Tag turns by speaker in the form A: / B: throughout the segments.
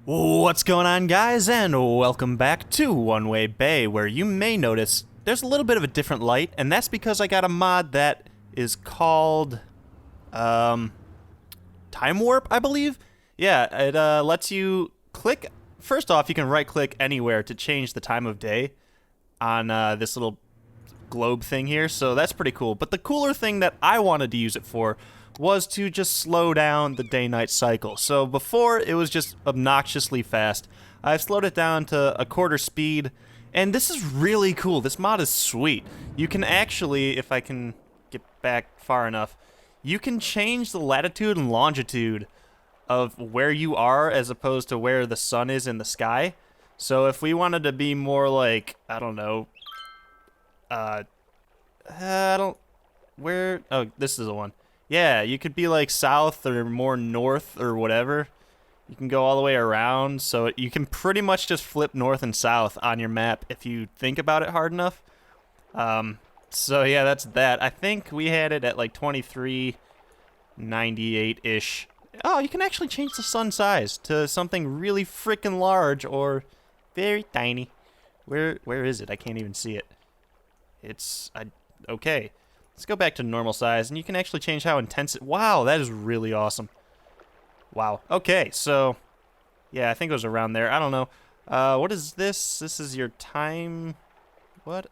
A: What's going on, guys, and welcome back to One Way Bay, where you may notice there's a little bit of a different light, and that's because I got a mod that is called Time Warp, I believe. Yeah, it lets you click. First off, you can right-click anywhere to change the time of day on this little globe thing here, so that's pretty cool. But the cooler thing that I wanted to use it for was to just slow down the day-night cycle. So before, it was just obnoxiously fast. I've slowed it down to a quarter speed, and this is really cool. This mod is sweet. You can actually, if I can get back far enough, you can change the latitude and longitude of where you are as opposed to where the sun is in the sky. So if we wanted to be more like, I don't know, oh, this is the one. Yeah, you could be like south or more north or whatever. You can go all the way around, so you can pretty much just flip north and south on your map if you think about it hard enough. So yeah, that's that. I think we had it at like 2398-ish. Oh, you can actually change the sun size to something really freaking large or very tiny. Where is it? I can't even see it. Okay. Let's go back to normal size, and you can actually change how intense it... Wow, that is really awesome. Wow. Okay, so... Yeah, I think it was around there. I don't know. What is this? This is your time... What?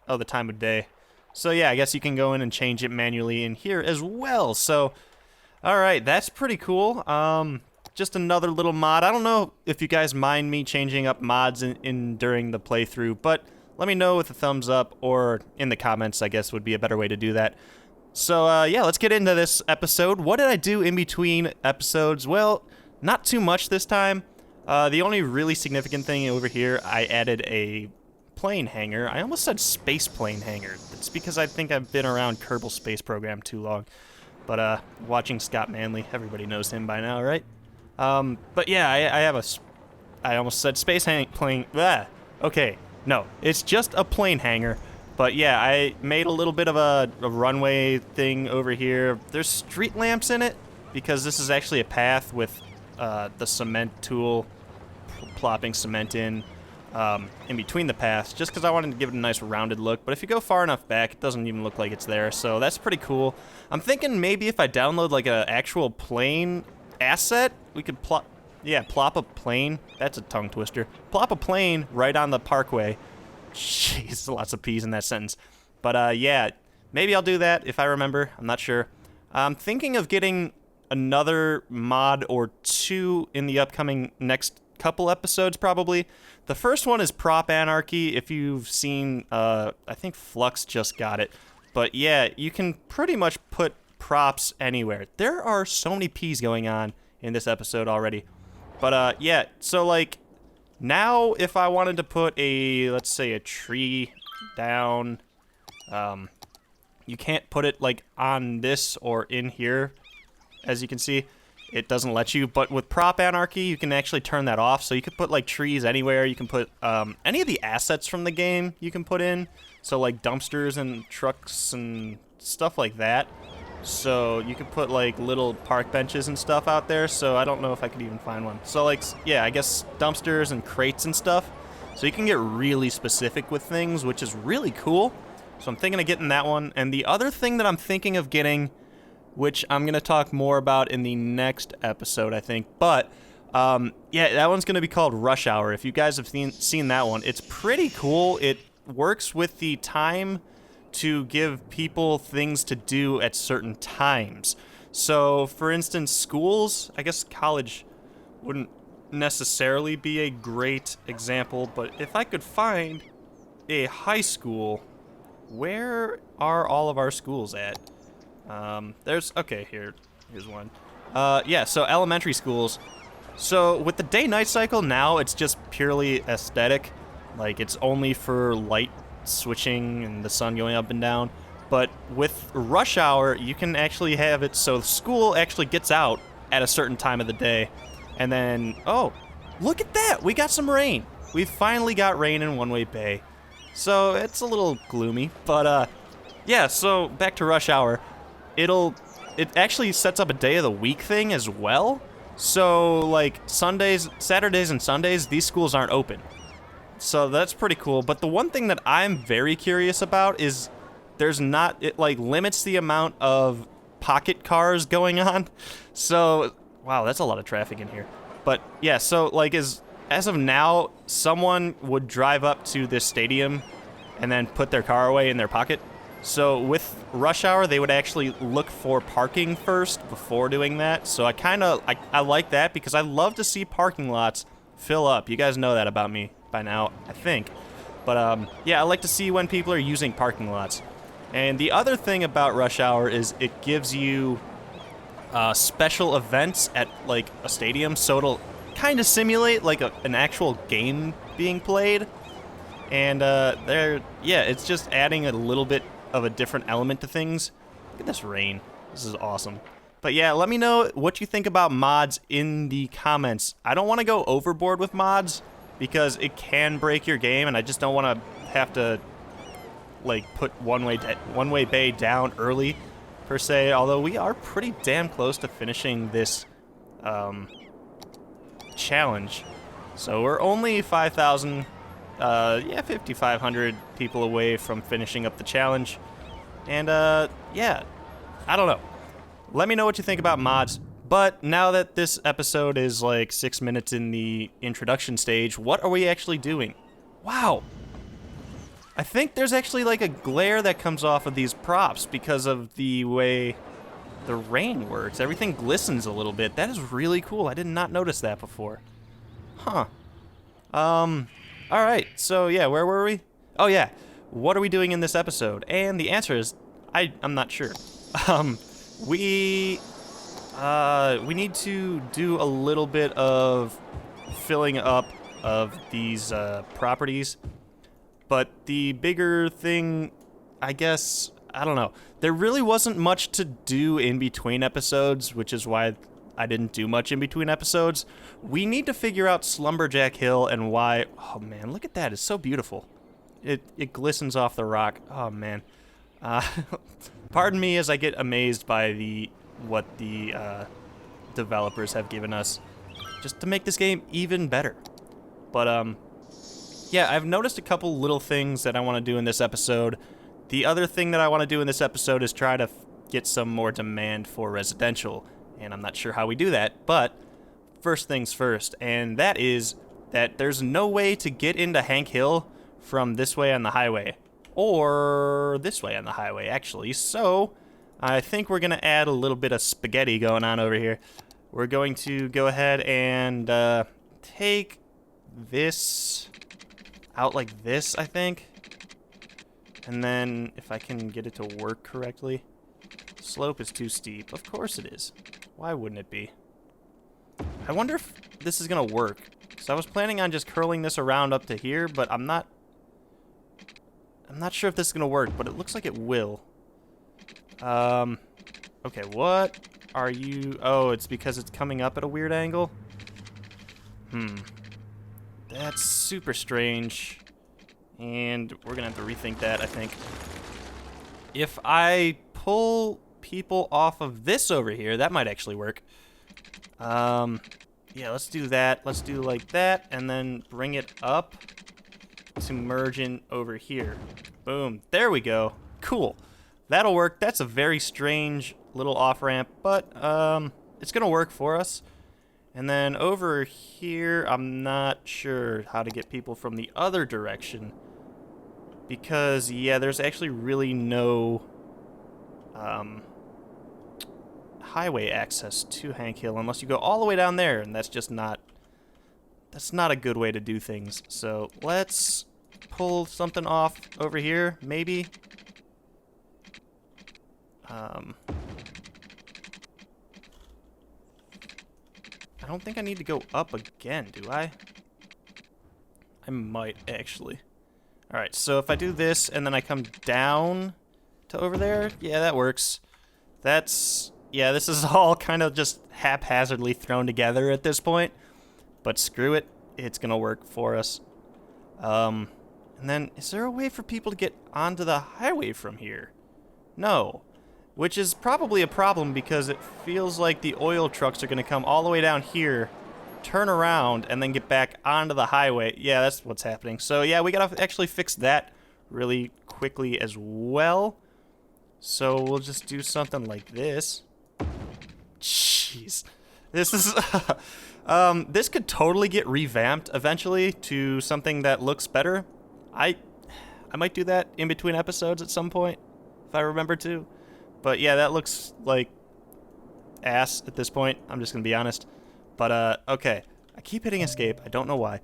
A: Oh, the time of day. So, yeah, I guess you can go in and change it manually in here as well. So, alright, that's pretty cool. Just another little mod. I don't know if you guys mind me changing up mods during the playthrough, but... let me know with a thumbs up, or in the comments, I guess, would be a better way to do that. So, yeah, let's get into this episode. What did I do in between episodes? Well, not too much this time. The only really significant thing over here, I added a plane hangar. I almost said space plane hangar. That's because I think I've been around Kerbal Space Program too long. But, watching Scott Manley, everybody knows him by now, right? But yeah, I almost said space plane... Okay. No, it's just a plane hangar. But yeah, I made a little bit of a runway thing over here. There's street lamps in it because this is actually a path with the cement tool plopping cement in between the paths, just because I wanted to give it a nice rounded look. But if you go far enough back, it doesn't even look like it's there, so that's pretty cool. I'm thinking maybe if I download like an actual plane asset, we could plop a plane. That's a tongue twister. Plop a plane right on the parkway. Jeez, lots of P's in that sentence. But, yeah, maybe I'll do that if I remember. I'm not sure. I'm thinking of getting another mod or two in the upcoming next couple episodes, probably. The first one is Prop Anarchy. If you've seen, I think Flux just got it. But, yeah, you can pretty much put props anywhere. There are so many P's going on in this episode already. But, yeah, so, like, now if I wanted to put let's say a tree down, you can't put it, like, on this or in here. As you can see, it doesn't let you. But with Prop Anarchy, you can actually turn that off. So you can put, like, trees anywhere. You can put, any of the assets from the game you can put in. So, like, dumpsters and trucks and stuff like that. So you could put like little park benches and stuff out there, so I don't know if I could even find one. So like, yeah, I guess dumpsters and crates and stuff. So you can get really specific with things, which is really cool. So I'm thinking of getting that one. And the other thing that I'm thinking of getting, which I'm going to talk more about in the next episode, I think. But, yeah, that one's going to be called Rush Hour. If you guys have seen that one, it's pretty cool. It works with the time to give people things to do at certain times. So, for instance, schools, I guess college wouldn't necessarily be a great example, but if I could find a high school, where are all of our schools at? Okay, here's one. Yeah, so elementary schools. So, with the day-night cycle now, it's just purely aesthetic. Like, it's only for light switching and the sun going up and down. But with rush hour, you can actually have it so school actually gets out at a certain time of the day. And then, oh, look at that! We got some rain! We finally got rain in One Way Bay. So it's a little gloomy, but yeah, so back to rush hour. It actually sets up a day of the week thing as well. So, like, Saturdays and Sundays, these schools aren't open. So that's pretty cool. But the one thing that I'm very curious about is it, like, limits the amount of pocket cars going on. So, wow, that's a lot of traffic in here. But, yeah, so, like, as of now, someone would drive up to this stadium and then put their car away in their pocket. So with rush hour, they would actually look for parking first before doing that. So I like that because I love to see parking lots fill up. You guys know that about me by now, I think. But yeah, I like to see when people are using parking lots. And the other thing about rush hour is it gives you special events at like a stadium. So it'll kind of simulate like an actual game being played. And it's just adding a little bit of a different element to things. Look at this rain. This is awesome. But yeah, let me know what you think about mods in the comments. I don't want to go overboard with mods because it can break your game, and I just don't want to have to like put one-way bay down early per se. Although we are pretty damn close to finishing this challenge, so we're only 5,500 people away from finishing up the challenge. And, yeah, I don't know. Let me know what you think about mods. But now that this episode is like 6 minutes in the introduction stage, what are we actually doing? Wow. I think there's actually like a glare that comes off of these props because of the way the rain works. Everything glistens a little bit. That is really cool. I did not notice that before. Huh. Alright, so yeah, where were we? Oh yeah, what are we doing in this episode? And the answer is, I'm not sure. We need to do a little bit of filling up of these properties. But the bigger thing, I guess, I don't know. There really wasn't much to do in between episodes, which is why I didn't do much in between episodes. We need to figure out Slumberjack Hill and why. Oh man, look at that. It's so beautiful. It glistens off the rock. Oh man. Pardon me as I get amazed by what the developers have given us just to make this game even better. But yeah, I've noticed a couple little things that I want to do in this episode. The other thing that I want to do in this episode is try to get some more demand for residential. And I'm not sure how we do that, but first things first, and that is that there's no way to get into Hank Hill from this way on the highway, or this way on the highway, actually. So I think we're going to add a little bit of spaghetti going on over here. We're going to go ahead and take this out like this, I think. And then if I can get it to work correctly. Slope is too steep. Of course it is. Why wouldn't it be? I wonder if this is going to work. Because I was planning on just curling this around up to here, but I'm not sure if this is going to work, but it looks like it will. Okay, what are you... Oh, it's because it's coming up at a weird angle? That's super strange. And we're going to have to rethink that, I think. If I pull people off of this over here, that might actually work. Yeah, let's do that. Let's do like that, and then bring it up to merge in over here. Boom. There we go. Cool. That'll work. That's a very strange little off-ramp, but it's going to work for us. And then over here, I'm not sure how to get people from the other direction. Because, yeah, there's actually really no highway access to Hank Hill unless you go all the way down there, and that's not a good way to do things. So let's pull something off over here, maybe. I don't think I need to go up again, do I? I might, actually. Alright, so if I do this and then I come down to over there, yeah, that works. Yeah, this is all kind of just haphazardly thrown together at this point. But screw it, it's gonna work for us. And then, is there a way for people to get onto the highway from here? No. which is probably a problem because it feels like the oil trucks are going to come all the way down here, turn around, and then get back onto the highway. Yeah, that's what's happening. So yeah, we got to actually fix that really quickly as well. So we'll just do something like this. Jeez. This is... this could totally get revamped eventually to something that looks better. I might do that in between episodes at some point, if I remember to. But yeah, that looks like ass at this point. I'm just gonna be honest. But okay. I keep hitting escape. I don't know why.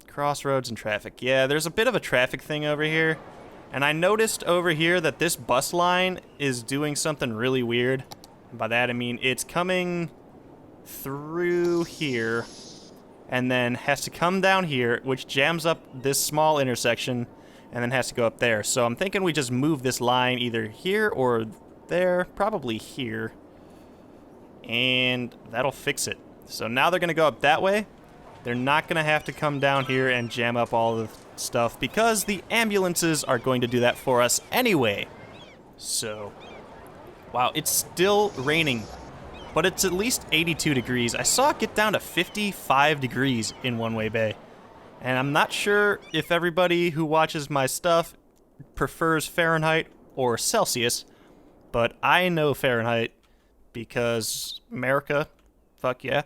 A: Crossroads and traffic. Yeah, there's a bit of a traffic thing over here. And I noticed over here that this bus line is doing something really weird. And by that I mean it's coming through here and then has to come down here, which jams up this small intersection and then has to go up there. So I'm thinking we just move this line either here or there, probably here, and that'll fix it. So now they're gonna go up that way. They're not gonna have to come down here and jam up all the stuff because the ambulances are going to do that for us anyway. So, wow, it's still raining, but it's at least 82 degrees. I saw it get down to 55 degrees in One-Way Bay. And I'm not sure if everybody who watches my stuff prefers Fahrenheit or Celsius, but I know Fahrenheit because America, fuck yeah.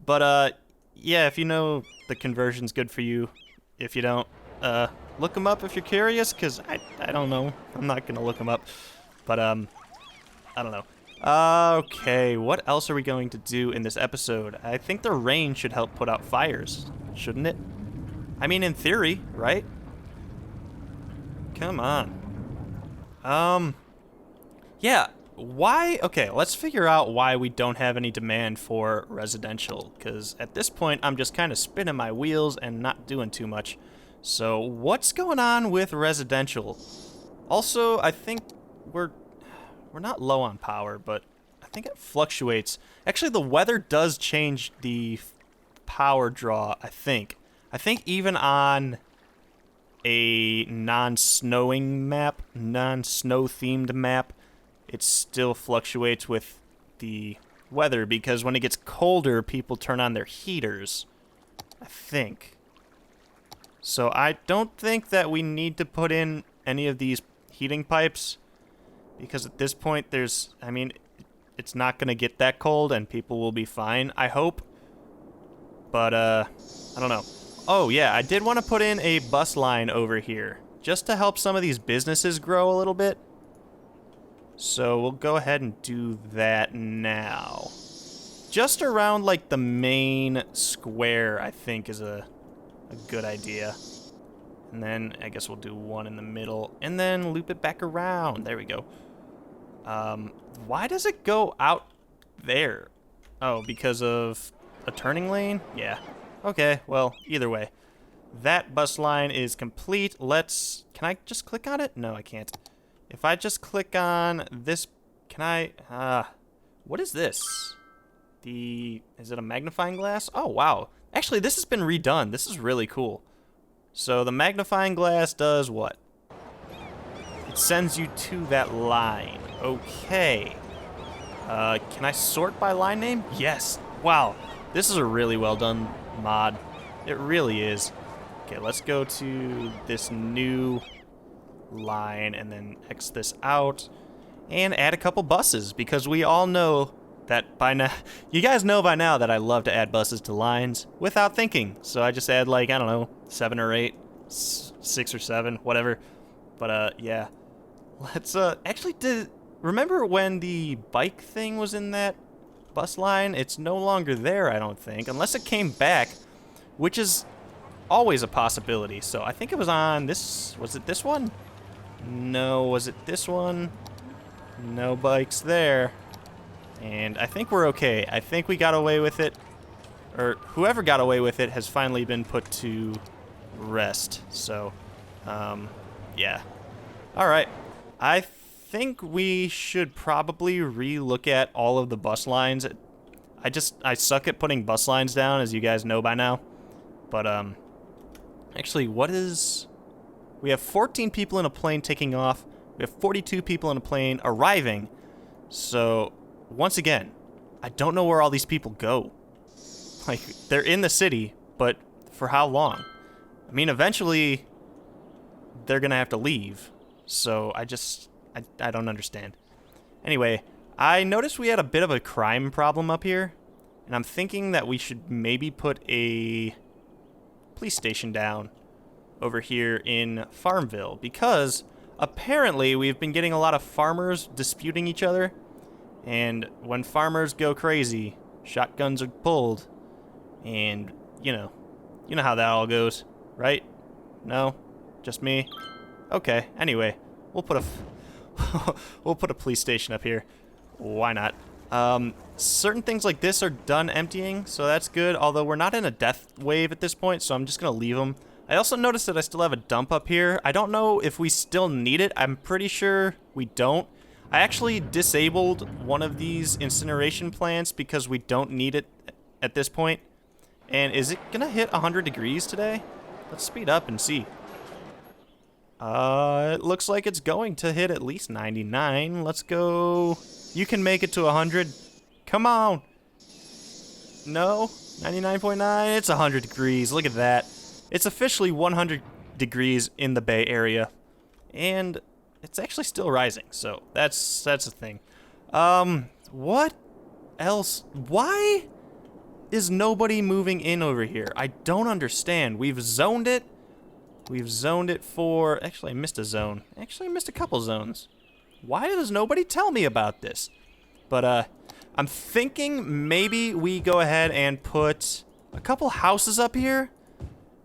A: But yeah, if you know the conversion's good for you. If you don't, look them up if you're curious, because I don't know. I'm not going to look them up, but I don't know. Okay, what else are we going to do in this episode? I think the rain should help put out fires, shouldn't it? I mean, in theory, right? Come on. Yeah, why? Okay, let's figure out why we don't have any demand for residential, because at this point, I'm just kind of spinning my wheels and not doing too much. So, what's going on with residential? Also, I think we're not low on power, but I think it fluctuates. Actually, the weather does change the power draw, I think. I think even on a non-snowing map, non-snow-themed map, it still fluctuates with the weather, because when it gets colder, people turn on their heaters, I think. So I don't think that we need to put in any of these heating pipes, because at this point I mean, it's not going to get that cold and people will be fine, I hope. But, I don't know. Oh, yeah, I did want to put in a bus line over here, just to help some of these businesses grow a little bit. So we'll go ahead and do that now. Just around, like, the main square, I think, is a good idea. And then I guess we'll do one in the middle, and then loop it back around. There we go. Why does it go out there? Oh, because of a turning lane? Yeah. Okay, well, either way. That bus line is complete. Can I just click on it? No, I can't. If I just click on this, can I, what is this? Is it a magnifying glass? Oh, wow. Actually, this has been redone. This is really cool. So the magnifying glass does what? It sends you to that line. Okay. Can I sort by line name? Yes. Wow. This is a really well done mod. It really is. Okay, let's go to this new line and then X this out and add a couple buses, because we all know that by now, you guys know by now that I love to add buses to lines without thinking. So I just add, like, I don't know, 7 or 8, 6 or 7, whatever. But yeah, let's actually remember when the bike thing was in that bus line? It's no longer there, I don't think, unless it came back, which is always a possibility. So I think it was on this. Was it this one? No. Was it this one? No bikes there. And I think we're okay. I think we got away with it, or whoever got away with it has finally been put to rest. So yeah. All right. I think we should probably re-look at all of the bus lines. I suck at putting bus lines down, as you guys know by now. But actually, we have 14 people in a plane taking off, We have 42 people in a plane arriving. So, once again, I don't know where all these people go. Like, they're in the city, but for how long? I mean, eventually, they're gonna have to leave. So, I don't understand. Anyway, I noticed we had a bit of a crime problem up here. And I'm thinking that we should maybe put a police station down over here in Farmville. Because apparently we've been getting a lot of farmers disputing each other. And when farmers go crazy, shotguns are pulled. And, you know how that all goes, right? No? Just me? Okay, anyway, we'll put a police station up here. Why not? Certain things like this are done emptying, so that's good, although we're not in a death wave at this point, so I'm just gonna leave them. I also noticed that I still have a dump up here. I don't know if we still need it. I'm pretty sure we don't. I actually disabled one of these incineration plants because we don't need it at this point. And is it gonna hit 100 degrees today? Let's speed up and see. It looks like it's going to hit at least 99. Let's go. You can make it to 100. Come on. No? 99.9? It's 100 degrees. Look at that. It's officially 100 degrees in the Bay Area. And it's actually still rising, so that's a thing. What else? Why is nobody moving in over here? I don't understand. We've zoned it. We've zoned it for... Actually, I missed a zone. Actually, I missed a couple zones. Why does nobody tell me about this? But, I'm thinking maybe we go ahead and put a couple houses up here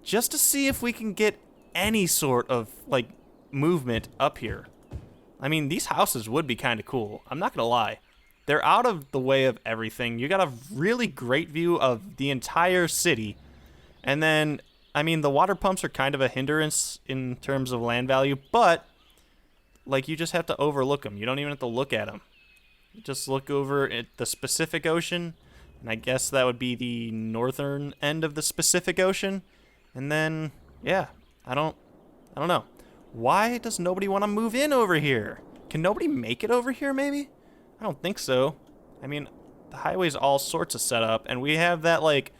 A: just to see if we can get any sort of, like, movement up here. I mean, these houses would be kind of cool. I'm not gonna lie. They're out of the way of everything. You got a really great view of the entire city. And then, I mean, the water pumps are kind of a hindrance in terms of land value, but, like, you just have to overlook them. You don't even have to look at them. You just look over at the Pacific Ocean, and I guess that would be the northern end of the Pacific Ocean. And then, yeah, I don't know. Why does nobody want to move in over here? Can nobody make it over here, maybe? I don't think so. I mean, the highway's all sorts of set up, and we have that, like,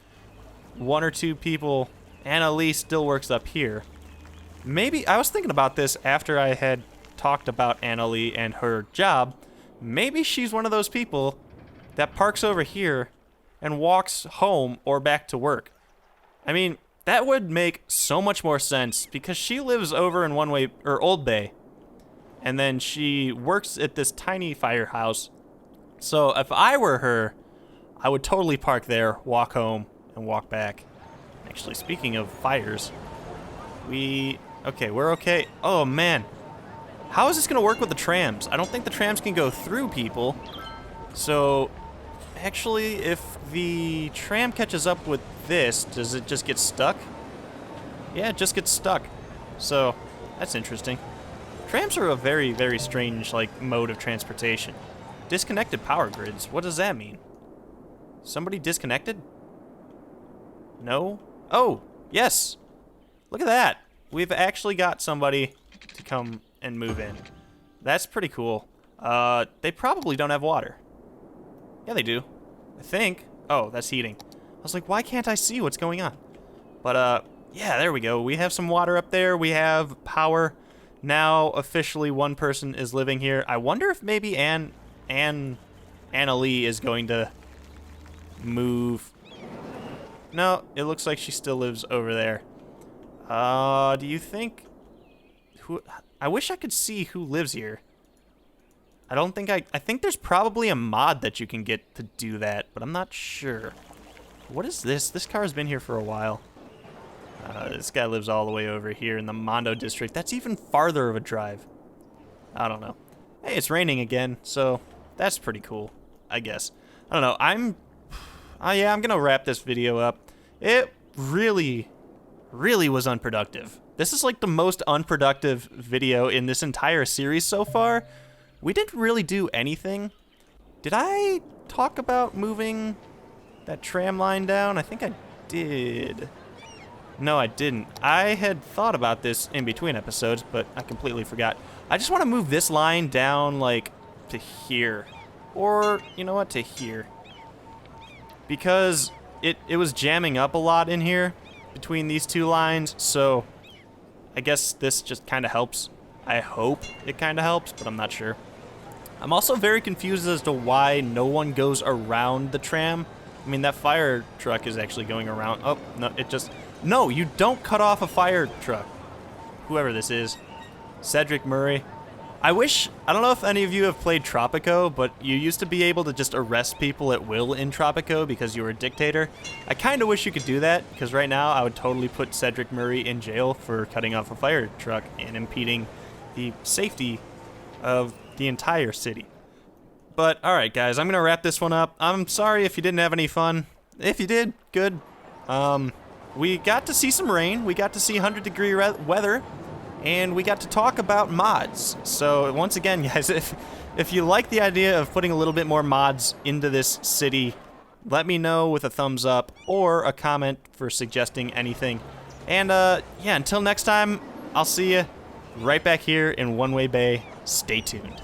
A: one or two people. Anna Lee still works up here. Maybe, I was thinking about this after I had talked about Anna Lee and her job. Maybe she's one of those people that parks over here and walks home or back to work. I mean, that would make so much more sense because she lives over in Old Bay, and then she works at this tiny firehouse. So if I were her, I would totally park there, walk home, and walk back. Actually, speaking of fires, okay, we're okay. Oh man, how is this gonna work with the trams? I don't think the trams can go through people. So actually, if the tram catches up with this, does it just get stuck? Yeah, it just gets stuck. So that's interesting. Trams are a very, very strange, like, mode of transportation. Disconnected power grids. What does that mean? Somebody disconnected? No? Oh, yes. Look at that. We've actually got somebody to come and move in. That's pretty cool. They probably don't have water. Yeah, they do. I think. Oh, that's heating. I was like, why can't I see what's going on? But, yeah, there we go. We have some water up there. We have power. Now, officially, one person is living here. I wonder if maybe Anna Lee is going to move. No, it looks like she still lives over there. Do you think... I wish I could see who lives here. I don't think I think there's probably a mod that you can get to do that, but I'm not sure. What is this? This car has been here for a while. This guy lives all the way over here in the Mondo district. That's even farther of a drive. I don't know. Hey, it's raining again, so that's pretty cool, I guess. I don't know. I'm gonna wrap this video up. It really was unproductive. This is like the most unproductive video in this entire series so far. We didn't really do anything. Did I talk about moving that tram line down? I think I did. No, I didn't. I had thought about this in between episodes, but I completely forgot. I just want to move this line down, like, to here. Or, you know what, to here. Because it was jamming up a lot in here between these two lines, so I guess this just kind of helps. I hope it kind of helps, but I'm not sure. I'm also very confused as to why no one goes around the tram. I mean, that fire truck is actually going around. Oh, no, it just... No, you don't cut off a fire truck. Whoever this is. Cedric Murray. I wish... I don't know if any of you have played Tropico, but you used to be able to just arrest people at will in Tropico because you were a dictator. I kind of wish you could do that, because right now I would totally put Cedric Murray in jail for cutting off a fire truck and impeding the safety of the entire city. But, alright guys, I'm gonna wrap this one up. I'm sorry if you didn't have any fun. If you did, good. We got to see some rain, we got to see 100-degree weather, and we got to talk about mods. So, once again, guys, if you like the idea of putting a little bit more mods into this city, let me know with a thumbs up or a comment for suggesting anything. And, yeah, until next time, I'll see you right back here in One Way Bay. Stay tuned.